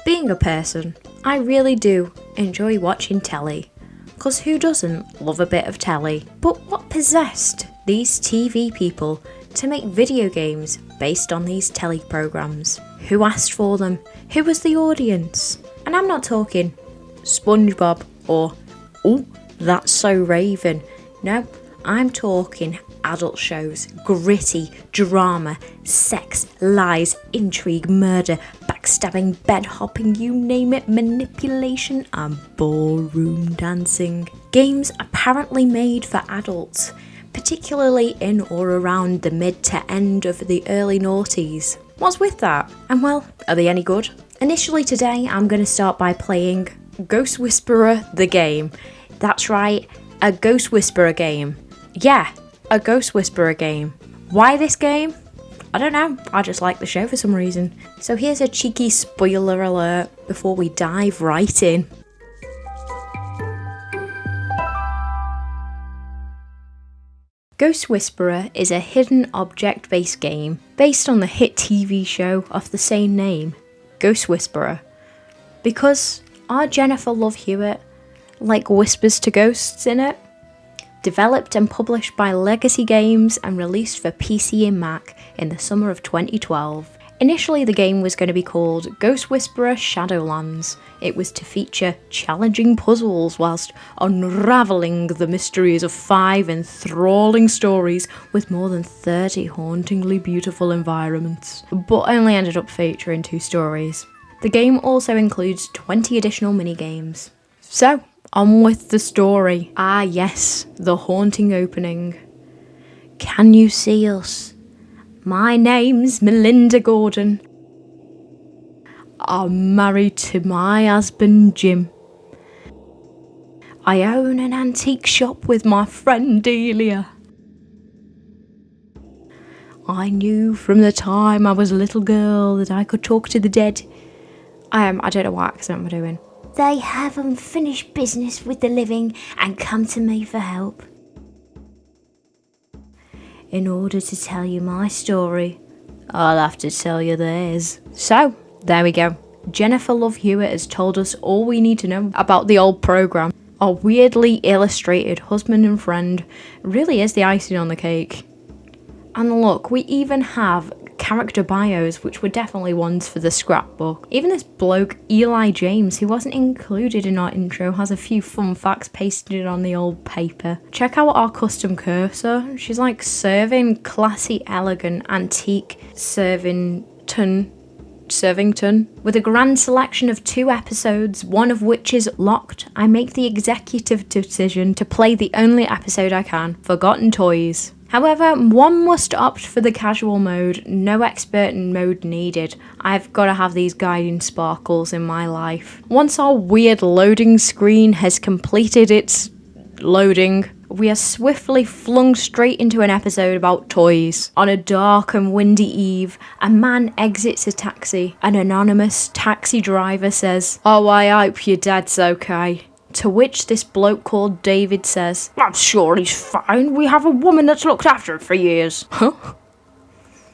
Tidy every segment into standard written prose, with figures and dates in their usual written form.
Being a person, I really do enjoy watching telly, cause who doesn't love a bit of telly? But what possessed these TV people to make video games based on these telly programs? Who asked for them? Who was the audience? And I'm not talking SpongeBob or "Oh, That's So Raven." No, I'm talking adult shows, gritty drama, sex, lies, intrigue, murder, backstabbing, bed hopping, you name it, manipulation and ballroom dancing. Games apparently made for adults, particularly in or around the mid to end of the early noughties. What's with that? And well, are they any good? Initially today, I'm going to start by playing Ghost Whisperer the game. That's right, a Ghost Whisperer game. Yeah, a Ghost Whisperer game. Why this game? I don't know, I just like the show for some reason. So here's a cheeky spoiler alert before we dive right in. Ghost Whisperer is a hidden object based game based on the hit TV show of the same name, Ghost Whisperer. Because our Jennifer Love Hewitt like whispers to ghosts in it. Developed and published by Legacy Games and released for PC and Mac in the summer of 2012. Initially the game was going to be called Ghost Whisperer Shadowlands. It was to feature challenging puzzles whilst unravelling the mysteries of 5 enthralling stories with more than 30 hauntingly beautiful environments, but only ended up featuring 2 stories. The game also includes 20 additional minigames. So, on with the story. Ah yes, the haunting opening. Can you see us? My name's Melinda Gordon. I'm married to my husband Jim. I own an antique shop with my friend Delia. I knew from the time I was a little girl that I could talk to the dead. I don't know what accent we're doing. They have unfinished business with the living and come to me for help. In order to tell you my story, I'll have to tell you theirs. So, there we go. Jennifer Love Hewitt has told us all we need to know about the old programme. Our weirdly illustrated husband and friend really is the icing on the cake. And look, we even have character bios, which were definitely ones for the scrapbook. Even this bloke, Eli James, who wasn't included in our intro, has a few fun facts pasted on the old paper. Check out our custom cursor. She's like serving classy, elegant, antique Servington, with a grand selection of 2 episodes, one of which is locked. I make the executive decision to play the only episode I can, Forgotten Toys. However, one must opt for the casual mode, no expert mode needed. I've got to have these guiding sparkles in my life. Once our weird loading screen has completed its loading, we are swiftly flung straight into an episode about toys. On a dark and windy eve, a man exits a taxi. An anonymous taxi driver says, "Oh, I hope your dad's okay." To which this bloke called David says, "I'm sure he's fine. We have a woman that's looked after him for years." Huh?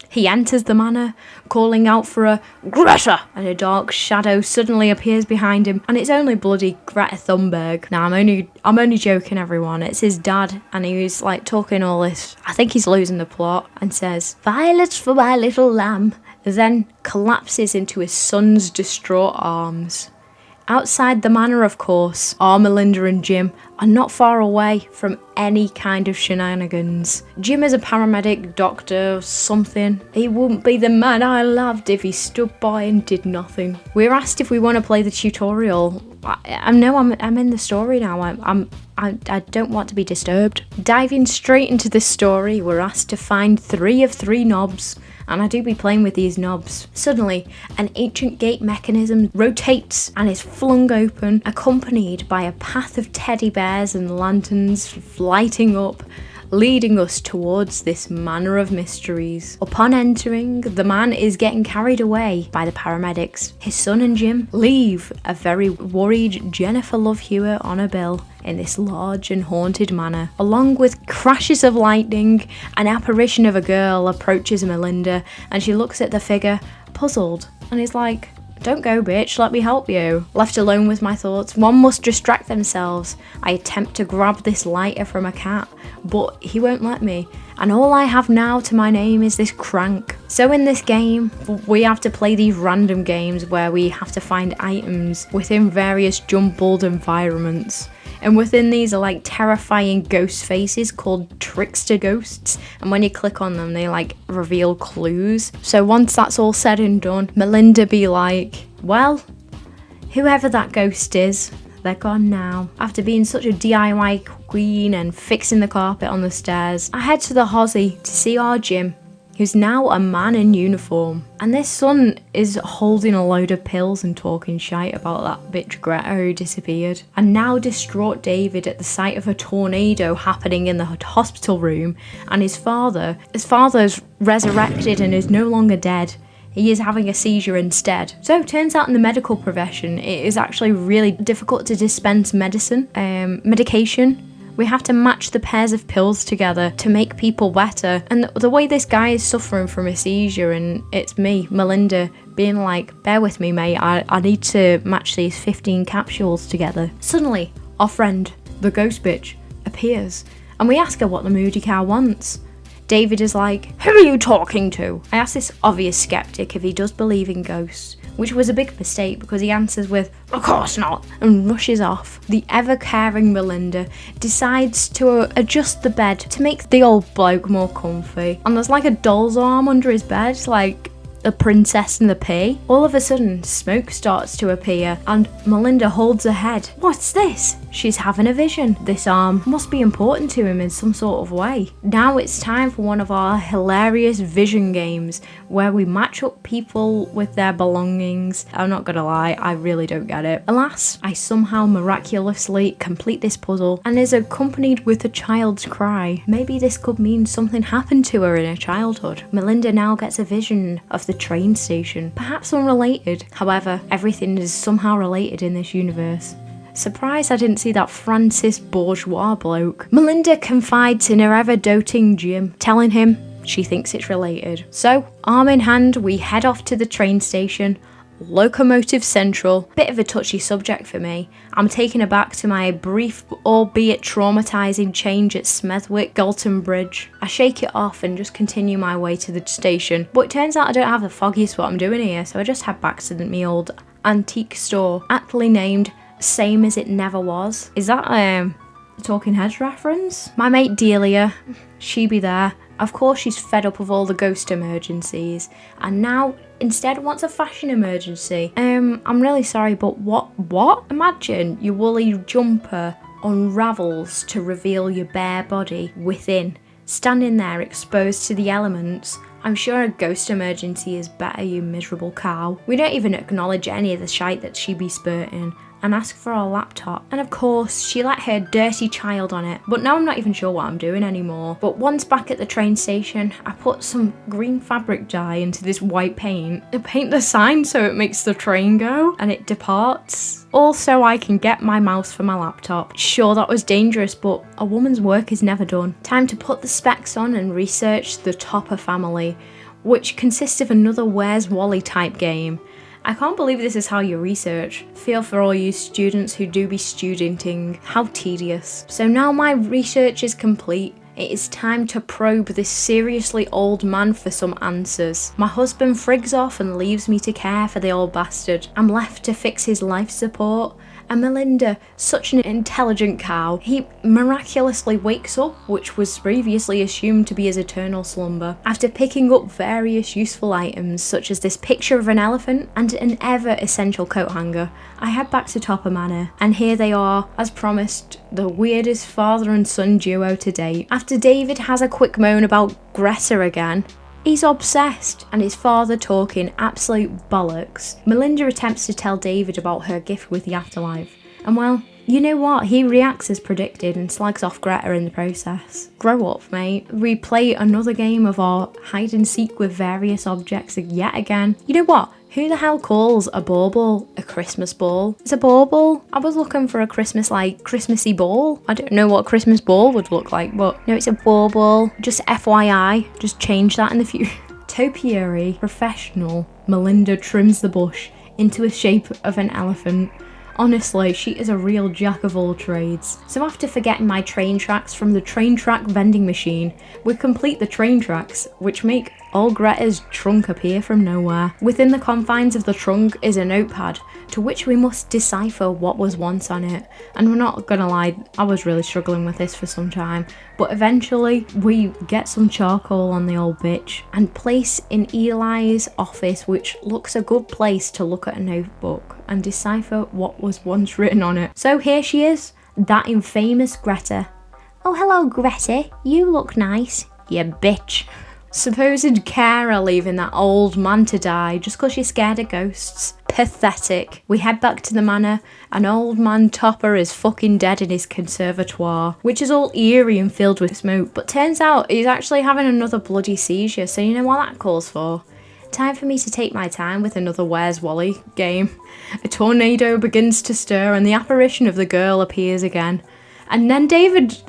He enters the manor, calling out for a Greta, and a dark shadow suddenly appears behind him, and it's only bloody Greta Thunberg. Now, I'm only joking, everyone. It's his dad, and he was like talking all this. I think he's losing the plot, and says, "Violets for my little lamb," then collapses into his son's distraught arms. Outside the manor, of course, our Melinda and Jim are not far away from any kind of shenanigans. Jim is a paramedic, doctor, something. He wouldn't be the man I loved if he stood by and did nothing. We're asked if we want to play the tutorial. I'm in the story now. I don't want to be disturbed. Diving straight into this story, we're asked to find 3 of 3 knobs. And I do be playing with these knobs. Suddenly, an ancient gate mechanism rotates and is flung open, accompanied by a path of teddy bears and lanterns lighting up, leading us towards this manor of mysteries. Upon entering, the man is getting carried away by the paramedics. His son and Jim leave a very worried Jennifer Love Hewitt on a bill in this large and haunted manor. Along with crashes of lightning, an apparition of a girl approaches Melinda, and she looks at the figure, puzzled, and is like, Don't go, bitch, let me help you. Left alone with my thoughts, one must distract themselves. I attempt to grab this lighter from a cat, but he won't let me. And all I have now to my name is this crank. So in this game, we have to play these random games where we have to find items within various jumbled environments. And within these are like terrifying ghost faces called trickster ghosts. And when you click on them, they like reveal clues. So once that's all said and done, Melinda be like, well, whoever that ghost is, they're gone now. After being such a DIY queen and fixing the carpet on the stairs, I head to the Hozzy to see our Jim, who's now a man in uniform. And this son is holding a load of pills and talking shite about that bitch Greta who disappeared. And now distraught David at the sight of a tornado happening in the hospital room, and his father's resurrected and is no longer dead. He is having a seizure instead. So it turns out in the medical profession, it is actually really difficult to dispense medication. We have to match the pairs of pills together to make people better. And the way this guy is suffering from a seizure, and it's me, Melinda, being like, bear with me, mate, I need to match these 15 capsules together. Suddenly, our friend, the ghost bitch, appears, and we ask her what the moody cow wants. David is like, who are you talking to? I ask this obvious skeptic if he does believe in ghosts, which was a big mistake because he answers with, of course not, and rushes off. The ever-caring Melinda decides to adjust the bed to make the old bloke more comfy. And there's like a doll's arm under his bed, like a princess in the pea. All of a sudden, smoke starts to appear and Melinda holds her head. What's this? She's having a vision. This arm must be important to him in some sort of way. Now it's time for one of our hilarious vision games where we match up people with their belongings. I'm not gonna lie, I really don't get it. Alas, I somehow miraculously complete this puzzle and is accompanied with a child's cry. Maybe this could mean something happened to her in her childhood. Melinda now gets a vision of the train station, perhaps unrelated. However, everything is somehow related in this universe. Surprised I didn't see that Francis bourgeois bloke. Melinda confides in her ever-doting Jim, telling him she thinks it's related. So, arm in hand, we head off to the train station. Locomotive Central. Bit of a touchy subject for me. I'm taken aback to my brief, albeit traumatising change at Smethwick Galton Bridge. I shake it off and just continue my way to the station. But it turns out I don't have the foggiest what I'm doing here, so I just head back to me old antique store, aptly named Same As It Never Was. Is that a Talking Heads reference? My mate Delia, she be there. Of course she's fed up of all the ghost emergencies and now instead wants a fashion emergency. I'm really sorry, but what? Imagine your woolly jumper unravels to reveal your bare body within, standing there exposed to the elements. I'm sure a ghost emergency is better, you miserable cow. We don't even acknowledge any of the shite that she be spurting and ask for her laptop. And of course, she let her dirty child on it. But now I'm not even sure what I'm doing anymore. But once back at the train station, I put some green fabric dye into this white paint and paint the sign so it makes the train go and it departs. Also, I can get my mouse for my laptop. Sure, that was dangerous, but a woman's work is never done. Time to put the specs on and research the Topper family, which consists of another Where's Wally type game. I can't believe this is how you research. Feel for all you students who do be studenting. How tedious. So now my research is complete. It is time to probe this seriously old man for some answers. My husband frigs off and leaves me to care for the old bastard. I'm left to fix his life support. And Melinda, such an intelligent cow, he miraculously wakes up, which was previously assumed to be his eternal slumber, after picking up various useful items such as this picture of an elephant and an ever essential coat hanger. I head back to Topper Manor, and here they are, as promised, the weirdest father and son duo to date. After David has a quick moan about Greta again, he's obsessed, and his father talking absolute bollocks. Melinda attempts to tell David about her gift with the afterlife, and well, you know what? He reacts as predicted and slags off Greta in the process. Grow up, mate. We play another game of our hide and seek with various objects yet again. You know what? Who the hell calls a bauble a Christmas ball? It's a bauble. I was looking for a Christmassy ball. I don't know what a Christmas ball would look like, but no, it's a bauble. Just FYI, just change that in the future. Topiary, professional, Melinda trims the bush into the shape of an elephant. Honestly, she is a real jack of all trades. So after forgetting my train tracks from the train track vending machine, we complete the train tracks, which make old Greta's trunk appear from nowhere. Within the confines of the trunk is a notepad, to which we must decipher what was once on it. And we're not gonna lie, I was really struggling with this for some time, but eventually we get some charcoal on the old bitch and place in Eli's office, which looks a good place to look at a notebook and decipher what was once written on it. So here she is, that infamous Greta. Oh, hello Greta, you look nice, you bitch. Supposed carer leaving that old man to die just cause she's scared of ghosts. Pathetic. We head back to the manor and old man Topper is fucking dead in his conservatoire, which is all eerie and filled with smoke, but turns out he's actually having another bloody seizure, so you know what that calls for. Time for me to take my time with another Where's Wally game. A tornado begins to stir and the apparition of the girl appears again. And then David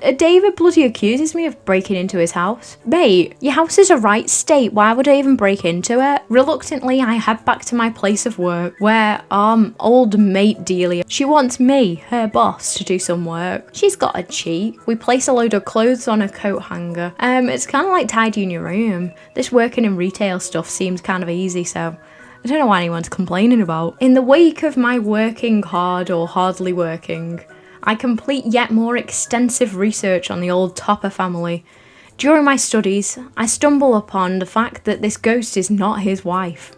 bloody accuses me of breaking into his house. Mate, your house is a right state, why would I even break into it? Reluctantly, I head back to my place of work, where old mate Delia, she wants me, her boss, to do some work. She's got a cheat. We place a load of clothes on a coat hanger. It's kind of like tidying your room. This working in retail stuff seems kind of easy, so I don't know what anyone's complaining about. In the wake of my working hard or hardly working, I complete yet more extensive research on the old Topper family. During my studies, I stumble upon the fact that this ghost is not his wife.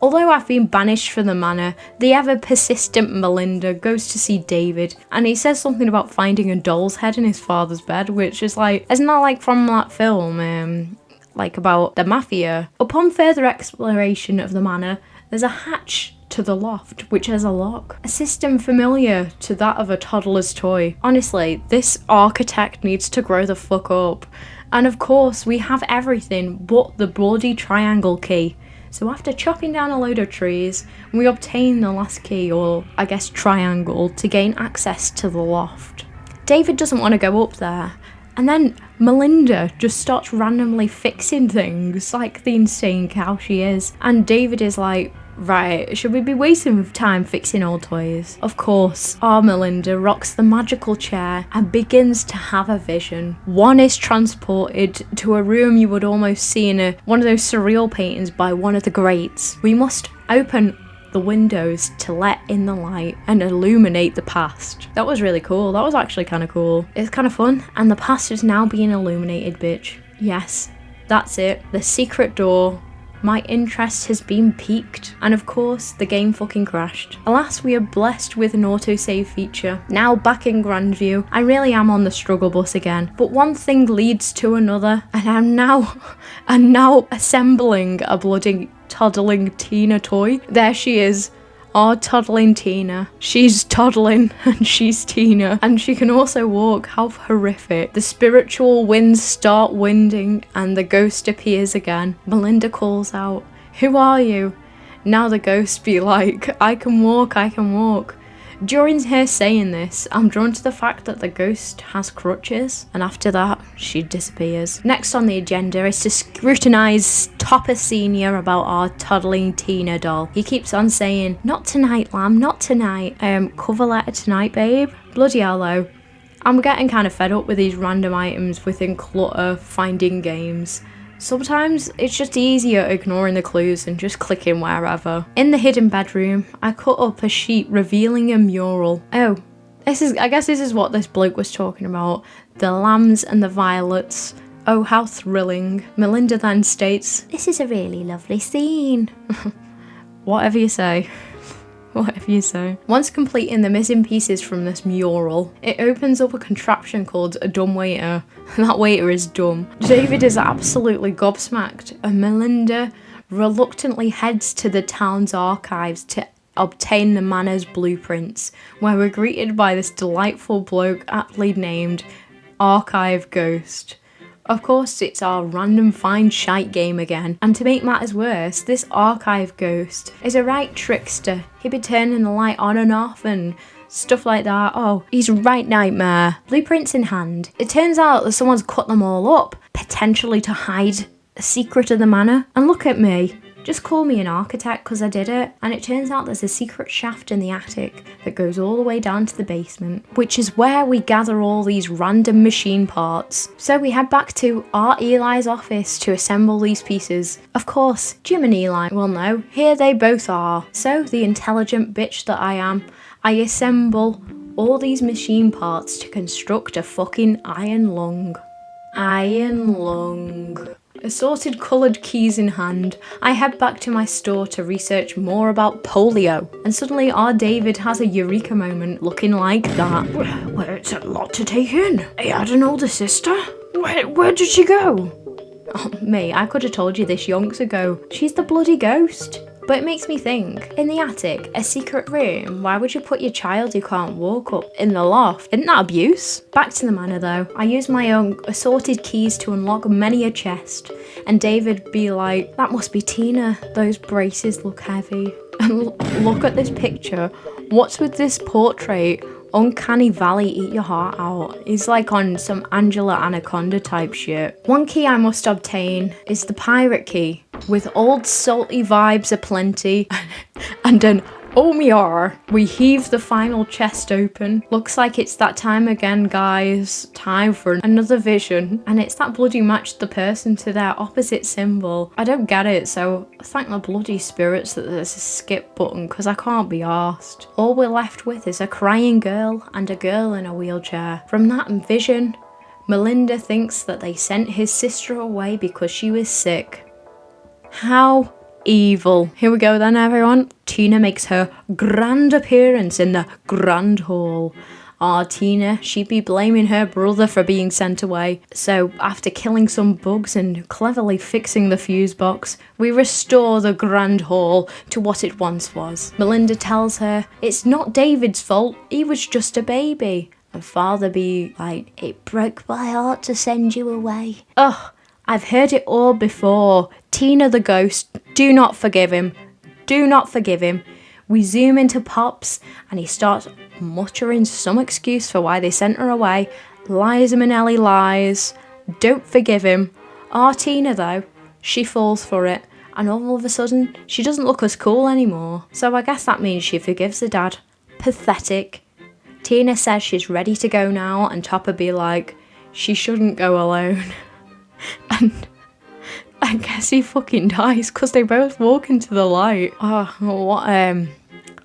Although I've been banished from the manor, the ever-persistent Melinda goes to see David, and he says something about finding a doll's head in his father's bed, which is like, isn't that like from that film, like about the mafia? Upon further exploration of the manor, there's a hatch to the loft, which has a lock. A system familiar to that of a toddler's toy. Honestly, this architect needs to grow the fuck up. And of course, we have everything but the bloody triangle key. So after chopping down a load of trees, we obtain the last key, or I guess triangle, to gain access to the loft. David doesn't want to go up there. And then Melinda just starts randomly fixing things, like the insane cow she is. And David is like, right, should we be wasting time fixing old toys? Of course, our Melinda rocks the magical chair and begins to have a vision. One is transported to a room you would almost see in one of those surreal paintings by one of the greats. We must open the windows to let in the light and illuminate the past. That was really cool. That was actually kind of cool. It's kind of fun. And the past is now being illuminated, bitch. Yes, that's it. The secret door. My interest has been piqued, and of course, the game fucking crashed. Alas, we are blessed with an autosave feature. Now back in Grandview, I really am on the struggle bus again, but one thing leads to another, and I'm now assembling a bloody toddling Tina toy. There she is. Our toddling Tina. She's toddling and she's Tina. And she can also walk. How horrific. The spiritual winds start winding and the ghost appears again. Melinda calls out, "Who are you?" Now the ghost be like, "I can walk, I can walk." During her saying this, I'm drawn to the fact that the ghost has crutches, and after that, she disappears. Next on the agenda is to scrutinise Topper Senior about our toddling Tina doll. He keeps on saying, "Not tonight, lamb, not tonight. Cover letter tonight, babe." Bloody hell though. I'm getting kind of fed up with these random items within clutter finding games. Sometimes it's just easier ignoring the clues and just clicking wherever. In the hidden bedroom, I cut up a sheet revealing a mural. Oh, I guess this is what this bloke was talking about. The lambs and the violets. Oh, how thrilling. Melinda then states, "This is a really lovely scene." Whatever you say. Whatever you say. Once completing the missing pieces from this mural, it opens up a contraption called a dumb waiter. That waiter is dumb. David is absolutely gobsmacked, and Melinda reluctantly heads to the town's archives to obtain the manor's blueprints, where we're greeted by this delightful bloke aptly named Archive Ghost. Of course, it's our random find shite game again, and to make matters worse, this archive ghost is a right trickster. He'd be turning the light on and off and stuff like that. Oh, he's a right nightmare. Blueprints in hand. It turns out that someone's cut them all up, potentially to hide a secret of the manor. And look at me. Just call me an architect because I did it. And it turns out there's a secret shaft in the attic that goes all the way down to the basement, which is where we gather all these random machine parts. So we head back to our Eli's office to assemble these pieces. Of course, Jim and Eli will know. Here they both are. So the intelligent bitch that I am, I assemble all these machine parts to construct a fucking iron lung. Iron lung. Assorted coloured keys in hand, I head back to my store to research more about polio. And suddenly our David has a eureka moment looking like that. Well, it's a lot to take in. He had an older sister? Where did she go? Oh, mate, I could have told you this yonks ago. She's the bloody ghost. But it makes me think, in the attic, a secret room, why would you put your child who can't walk up in the loft? Isn't that abuse? Back to the manor though, I use my own assorted keys to unlock many a chest, and David be like, that must be Tina, those braces look heavy. And look at this picture, what's with this portrait? Uncanny Valley, eat your heart out. He's like on some Angela Anaconda type shit. One key I must obtain is the pirate key, with old salty vibes aplenty, and an oh me are. We heave the final chest open. Looks like it's that time again, guys. Time for another vision. And it's that bloody match the person to their opposite symbol. I don't get it, so thank the bloody spirits that there's a skip button, because I can't be arsed. All we're left with is a crying girl and a girl in a wheelchair. From that vision, Melinda thinks that they sent his sister away because she was sick. How evil. Here we go then, everyone. Tina makes her grand appearance in the grand hall. Tina, she'd be blaming her brother for being sent away. So after killing some bugs and cleverly fixing the fuse box, we restore the grand hall to what it once was. Melinda tells her it's not David's fault, he was just a baby. And father be like, it broke my heart to send you away. Ugh, I've heard it all before. Tina the ghost, do not forgive him. Do not forgive him. We zoom into Pops and he starts muttering some excuse for why they sent her away. Liza Minnelli lies. Don't forgive him. Our Tina though, she falls for it. And all of a sudden, she doesn't look as cool anymore. So I guess that means she forgives her dad. Pathetic. Tina says she's ready to go now and Topper be like, she shouldn't go alone. And I guess he fucking dies because they both walk into the light. Oh, what an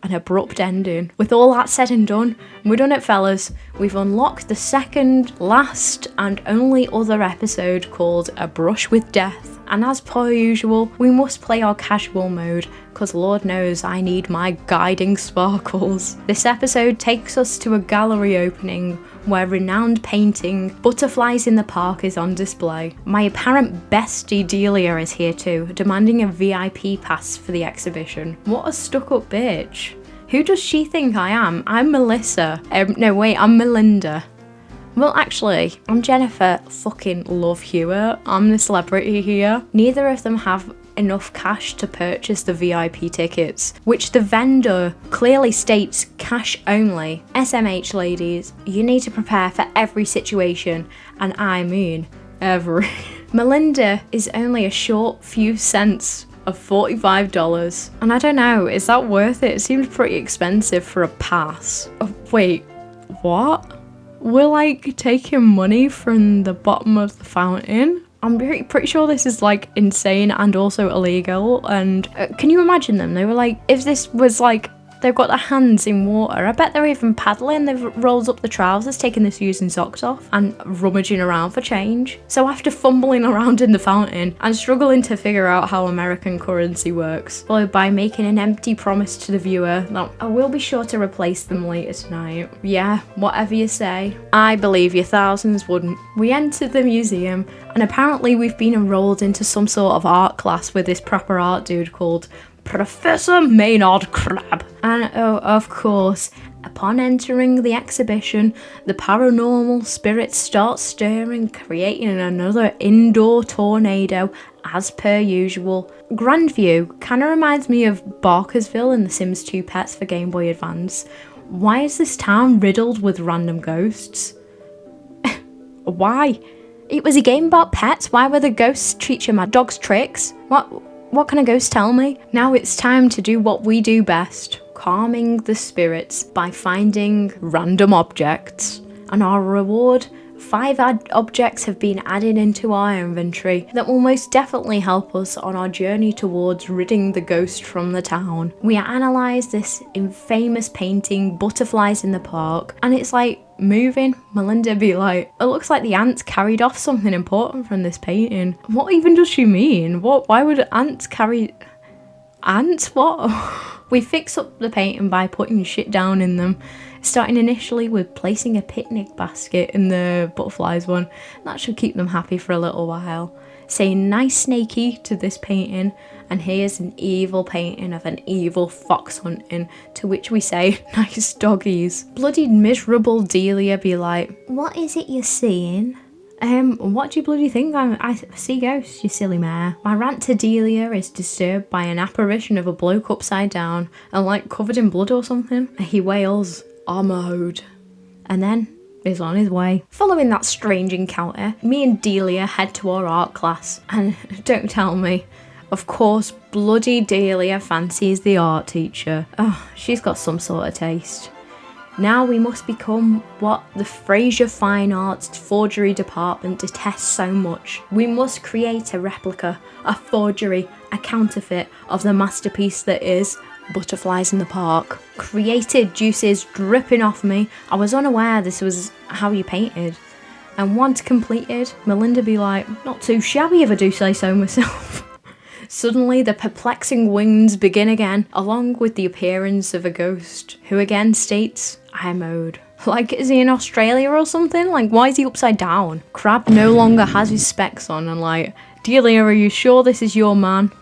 abrupt ending. With all that said and done, we're done it, fellas. We've unlocked the second, last, and only other episode called A Brush with Death. And as per usual, we must play our casual mode, because Lord knows I need my guiding sparkles. This episode takes us to a gallery opening where renowned painting Butterflies in the Park is on display. My apparent bestie Delia is here too, demanding a VIP pass for the exhibition. What a stuck-up bitch. Who does she think I am? I'm Melissa. No wait, I'm Melinda. Well, actually, I'm Jennifer fucking Love Hewitt. I'm the celebrity here. Neither of them have enough cash to purchase the VIP tickets, which the vendor clearly states cash only. SMH ladies, you need to prepare for every situation, and I mean every. Melinda is only a short few cents of $45, and I don't know, is that worth it? It seems pretty expensive for a pass. Oh, wait, what? We're like taking money from the bottom of the fountain? I'm pretty sure this is like insane and also illegal. And can you imagine them? They were like, if this was like, they've got their hands in water. I bet they're even paddling. They've rolled up the trousers, taking the shoes and socks off and rummaging around for change. So after fumbling around in the fountain and struggling to figure out how American currency works, followed by making an empty promise to the viewer that I will be sure to replace them later tonight. Yeah, whatever you say. I believe you, thousands wouldn't. We entered the museum and apparently we've been enrolled into some sort of art class with this proper art dude called Professor Maynard Crab. And oh, of course, upon entering the exhibition, the paranormal spirits start stirring, creating another indoor tornado as per usual. Grandview kind of reminds me of Barkersville in The Sims 2 Pets for Game Boy Advance. Why is this town riddled with random ghosts? Why? It was a game about pets. Why were the ghosts teaching my dog's tricks? What? What can a ghost tell me? Now it's time to do what we do best, calming the spirits by finding random objects. And our reward, 5 objects have been added into our inventory that will most definitely help us on our journey towards ridding the ghost from the town. We analysed this infamous painting, Butterflies in the Park, and it's like moving. Melinda be like, it looks like the ants carried off something important from this painting. What even does she mean? Why would ants carry... Ants? What? We fix up the painting by putting shit down in them, starting initially with placing a picnic basket in the butterflies one. That should keep them happy for a little while. Saying nice snaky to this painting, and here's an evil painting of an evil fox hunting, to which we say nice doggies. Bloody miserable Delia be like, what is it you're seeing? What do you bloody think? I see ghosts, you silly mare. My rant to Delia is disturbed by an apparition of a bloke upside down and like covered in blood or something. He wails, "Armode," and then is on his way. Following that strange encounter, me and Delia head to our art class, and don't tell me, of course, bloody Delia fancies the art teacher. Oh, she's got some sort of taste. Now we must become what the Fraser Fine Arts forgery department detests so much. We must create a replica, a forgery, a counterfeit of the masterpiece that is Butterflies in the Park. Creative juices dripping off me. I was unaware this was how you painted. And once completed, Melinda be like, not too shabby if I do say so myself. Suddenly the perplexing winds begin again, along with the appearance of a ghost, who again states, I'm owed. Like, is he in Australia or something? Like, why is he upside down? Crab no longer has his specs on and like, Delia, are you sure this is your man?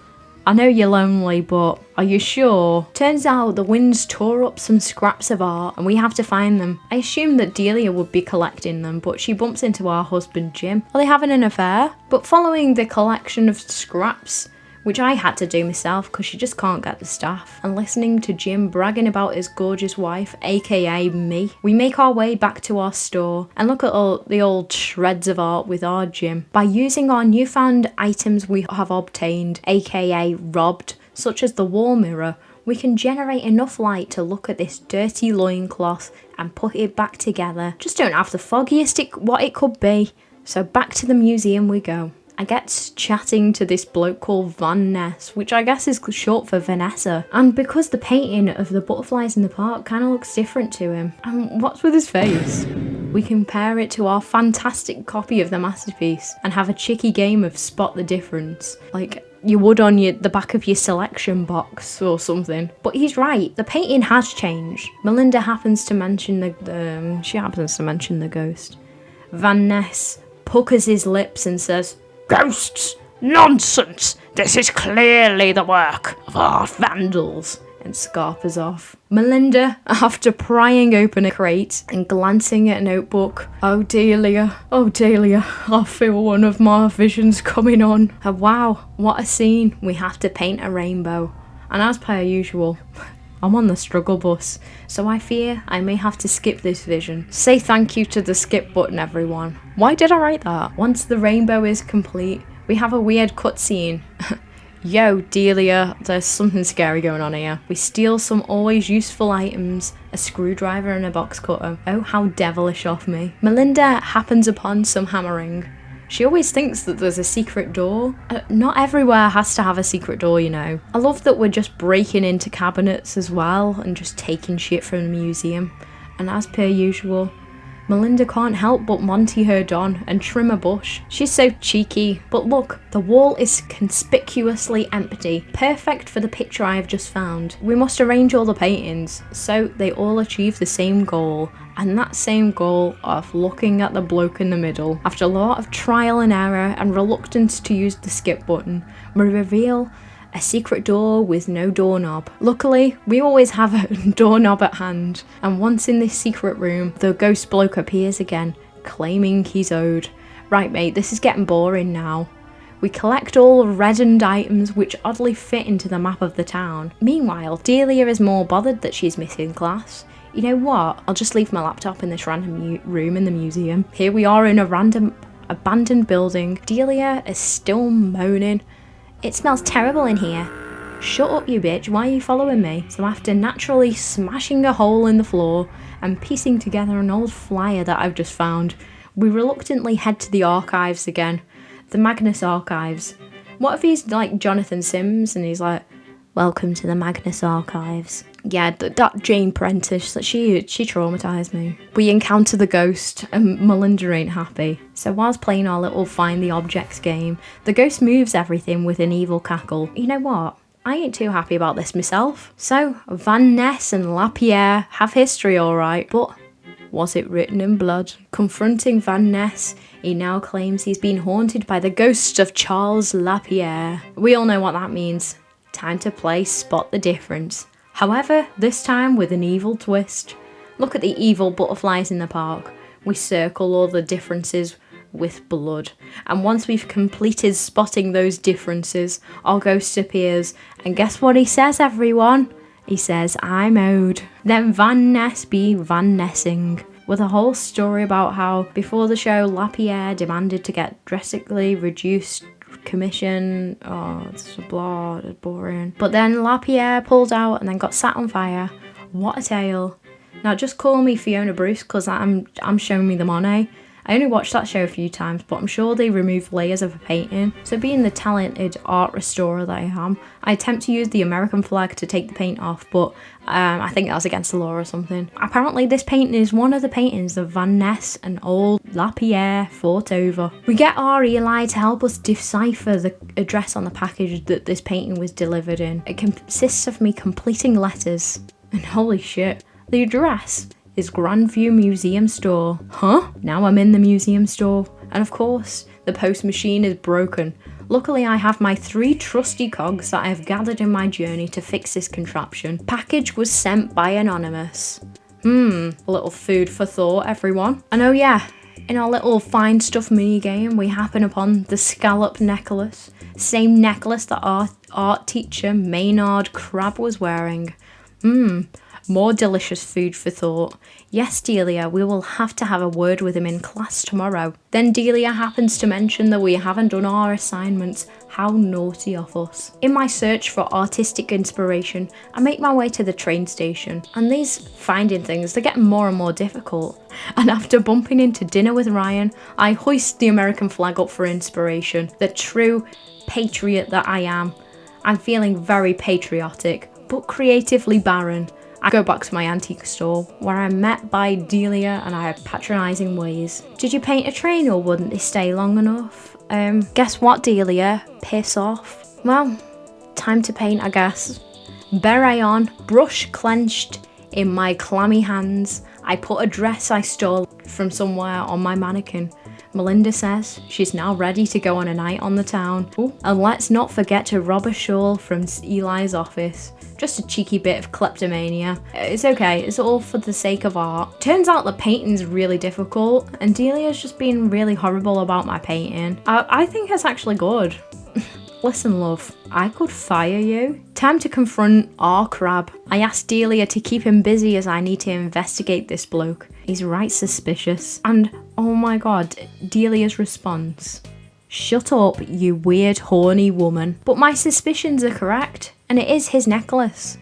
I know you're lonely, but are you sure? Turns out the winds tore up some scraps of art and we have to find them. I assumed that Delia would be collecting them, but she bumps into our husband Jim. Are they having an affair? But following the collection of scraps, which I had to do myself because she just can't get the staff, and listening to Jim bragging about his gorgeous wife, aka me, we make our way back to our store and look at all the old shreds of art with our Jim. By using our newfound items we have obtained, aka robbed, such as the wall mirror, we can generate enough light to look at this dirty loincloth and put it back together. Just don't have the foggiest what it could be. So back to the museum we go. I get chatting to this bloke called Van Ness, which I guess is short for Vanessa. And because the painting of the butterflies in the park kind of looks different to him. And what's with his face? We compare it to our fantastic copy of the masterpiece and have a cheeky game of spot the difference. Like you would on the back of your selection box or something. But he's right, the painting has changed. Melinda happens to mention the ghost. Van Ness puckers his lips and says, Ghosts! Nonsense! This is clearly the work of art vandals, and scarpers off. Melinda, after prying open a crate and glancing at a notebook, oh Delia, I feel one of my visions coming on. And wow, what a scene. We have to paint a rainbow. And as per usual, I'm on the struggle bus, so I fear I may have to skip this vision. Say thank you to the skip button, everyone. Why did I write that? Once the rainbow is complete, we have a weird cutscene. Yo, Delia, there's something scary going on here. We steal some always useful items, a screwdriver and a box cutter. Oh, how devilish of me. Melinda happens upon some hammering. She always thinks that there's a secret door. Not everywhere has to have a secret door, you know. I love that we're just breaking into cabinets as well and just taking shit from the museum. And as per usual, Melinda can't help but Monty her Don and trim a bush. She's so cheeky. But look, the wall is conspicuously empty. Perfect for the picture I have just found. We must arrange all the paintings so they all achieve the same goal. And that same goal of looking at the bloke in the middle. After a lot of trial and error and reluctance to use the skip button, we reveal a secret door with no doorknob. Luckily, we always have a doorknob at hand, and once in this secret room, the ghost bloke appears again, claiming he's owed. Right mate, this is getting boring now. We collect all reddened items which oddly fit into the map of the town. Meanwhile, Delia is more bothered that she's missing class. You know what? I'll just leave my laptop in this random room in the museum. Here we are in a random abandoned building. Delia is still moaning. It smells terrible in here. Shut up, you bitch, why are you following me? So after naturally smashing a hole in the floor and piecing together an old flyer that I've just found, we reluctantly head to the archives again. The Magnus archives. What if he's like Jonathan Sims and he's like, welcome to the Magnus archives. Yeah, that Jane Prentice, she traumatised me. We encounter the ghost and Melinda ain't happy. So whilst playing our little find the objects game, the ghost moves everything with an evil cackle. You know what? I ain't too happy about this myself. So, Van Ness and Lapierre have history alright, but was it written in blood? Confronting Van Ness, he now claims he's been haunted by the ghost of Charles Lapierre. We all know what that means. Time to play Spot the Difference. However, this time with an evil twist. Look at the evil butterflies in the park. We circle all the differences with blood. And once we've completed spotting those differences, our ghost appears. And guess what he says, everyone? He says, I'm owed. Then Van Ness be Van Nessing. With a whole story about how, before the show, Lapierre demanded to get drastically reduced commission. Oh, it's blah, it's boring. But then Lapierre pulled out and then got sat on fire. What a tale. Now just call me Fiona Bruce because I'm showing me the money. I only watched that show a few times, but I'm sure they remove layers of a painting. So being the talented art restorer that I am, I attempt to use the American flag to take the paint off, but I think that was against the law or something. Apparently this painting is one of the paintings that Van Ness and old Lapierre fought over. We get our Eli to help us decipher the address on the package that this painting was delivered in. It consists of me completing letters, and holy shit, the address is Grandview Museum Store. Huh? Now I'm in the museum store. And of course, the post machine is broken. Luckily, I have my 3 trusty cogs that I have gathered in my journey to fix this contraption. Package was sent by Anonymous. A little food for thought, everyone. And oh yeah, in our little find stuff mini game, we happen upon the scallop necklace. Same necklace that our art teacher, Maynard Crab, was wearing. More delicious food for thought. Yes, Delia, we will have to have a word with him in class tomorrow. Then Delia happens to mention that we haven't done our assignments. How naughty of us. In my search for artistic inspiration, I make my way to the train station. And these finding things, they're getting more and more difficult. And after bumping into dinner with Ryan, I hoist the American flag up for inspiration. The true patriot that I am. I'm feeling very patriotic, but creatively barren. I go back to my antique store, where I'm met by Delia and her patronising ways. Did you paint a train or wouldn't they stay long enough? Guess what, Delia? Piss off. Well, time to paint, I guess. Beret on, brush clenched in my clammy hands. I put a dress I stole from somewhere on my mannequin. Melinda says she's now ready to go on a night on the town. Ooh. And let's not forget to rob a shawl from Eli's office. Just a cheeky bit of kleptomania. It's okay, it's all for the sake of art. Turns out the painting's really difficult, and Delia's just being really horrible about my painting. I think it's actually good. Listen, love, I could fire you. Time to confront our crab. I asked Delia to keep him busy as I need to investigate this bloke. He's right suspicious. And oh my god, Delia's response. Shut up, you weird horny woman. But my suspicions are correct, and it is his necklace.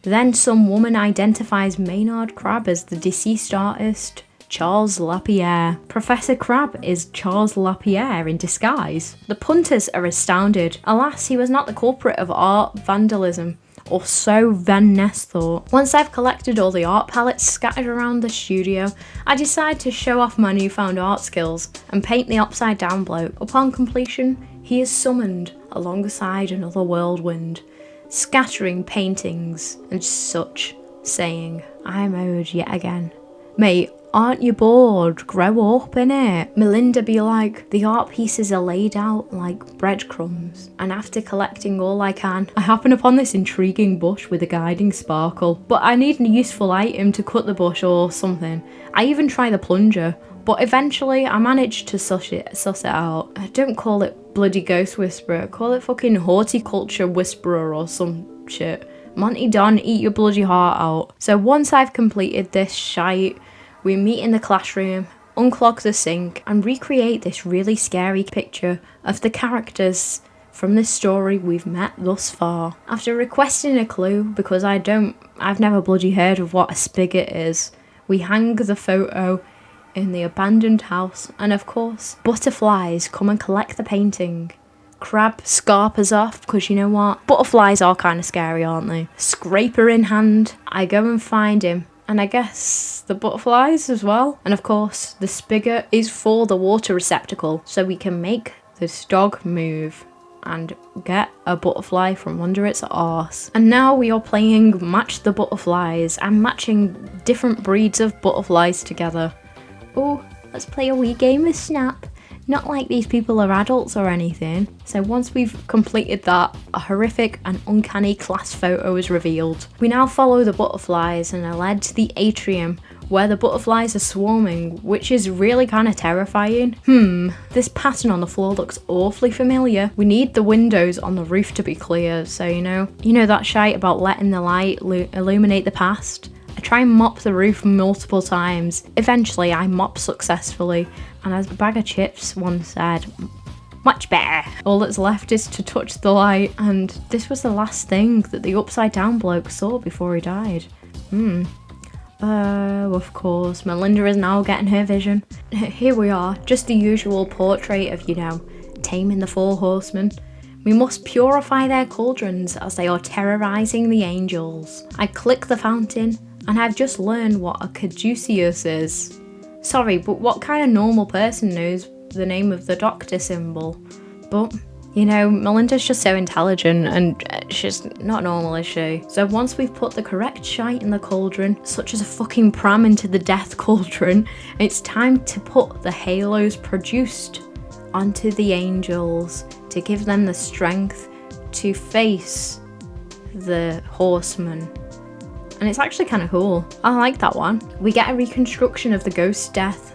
Then some woman identifies Maynard Crab as the deceased artist, Charles Lapierre. Professor Crab is Charles Lapierre in disguise. The punters are astounded. Alas, he was not the culprit of art vandalism, or so Van Ness thought. Once I've collected all the art palettes scattered around the studio, I decide to show off my newfound art skills and paint the upside down bloke. Upon completion, he is summoned alongside another whirlwind, scattering paintings and such, saying, I'm owed yet again. Mate, aren't you bored? Grow up, innit? Melinda be like, the art pieces are laid out like breadcrumbs. And after collecting all I can, I happen upon this intriguing bush with a guiding sparkle. But I need a useful item to cut the bush or something. I even try the plunger, but eventually I managed to suss it out. I don't call it bloody ghost whisperer, call it fucking horticulture whisperer or some shit. Monty Don, eat your bloody heart out. So once I've completed this shite, we meet in the classroom, unclog the sink, and recreate this really scary picture of the characters from this story we've met thus far. After requesting a clue, because I've never bloody heard of what a spigot is, we hang the photo in the abandoned house, and of course, butterflies come and collect the painting. Crab scarpers off, because you know what? Butterflies are kind of scary, aren't they? Scraper in hand, I go and find him. And I guess the butterflies as well. And of course, the spigot is for the water receptacle, so we can make this dog move and get a butterfly from under its arse. And now we are playing Match the Butterflies. I'm matching different breeds of butterflies together. Oh, let's play a wee game of Snap. Not like these people are adults or anything. So once we've completed that, a horrific and uncanny class photo is revealed. We now follow the butterflies and are led to the atrium where the butterflies are swarming, which is really kind of terrifying. This pattern on the floor looks awfully familiar. We need the windows on the roof to be clear, so you know that shite about letting the light illuminate the past? I try and mop the roof multiple times. Eventually I mop successfully, and as a bag of chips once said, much better. All that's left is to touch the light, and this was the last thing that the upside down bloke saw before he died. Of course, Melinda is now getting her vision. Here we are, just the usual portrait of, taming the four horsemen. We must purify their cauldrons as they are terrorizing the angels. I click the fountain, and I've just learned what a caduceus is. Sorry, but what kind of normal person knows the name of the doctor symbol? But, Melinda's just so intelligent, and she's not normal, is she? So once we've put the correct shite in the cauldron, such as a fucking pram into the death cauldron, it's time to put the halos produced onto the angels to give them the strength to face the horsemen. And it's actually kind of cool. I like that one. We get a reconstruction of the ghost's death.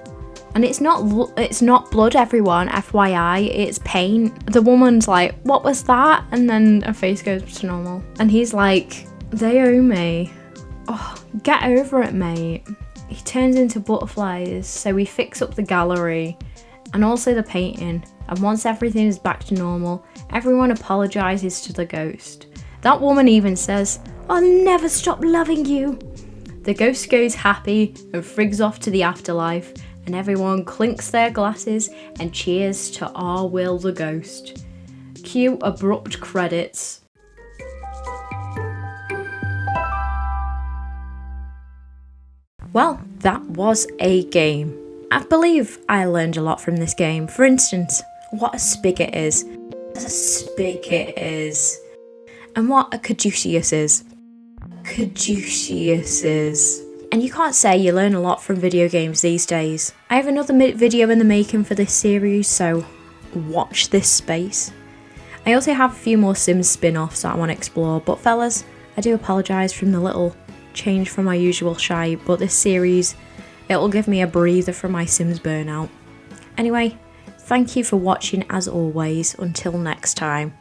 And it's not blood, everyone, FYI, it's paint. The woman's like, what was that? And then her face goes to normal. And he's like, they owe me. Oh, get over it, mate. He turns into butterflies, so we fix up the gallery and also the painting. And once everything is back to normal, everyone apologizes to the ghost. That woman even says, I'll never stop loving you. The ghost goes happy and frigs off to the afterlife, and everyone clinks their glasses and cheers to our Will the Ghost. Cue abrupt credits. Well, that was a game. I believe I learned a lot from this game. For instance, what a spigot is. What a spigot is. And what a caduceus is. Caduceuses. And you can't say you learn a lot from video games these days. I have another video in the making for this series, so watch this space. I also have a few more Sims spin-offs that I want to explore, but fellas, I do apologise from the little change from my usual shy, but this series, it'll give me a breather from my Sims burnout. Anyway, thank you for watching as always. Until next time.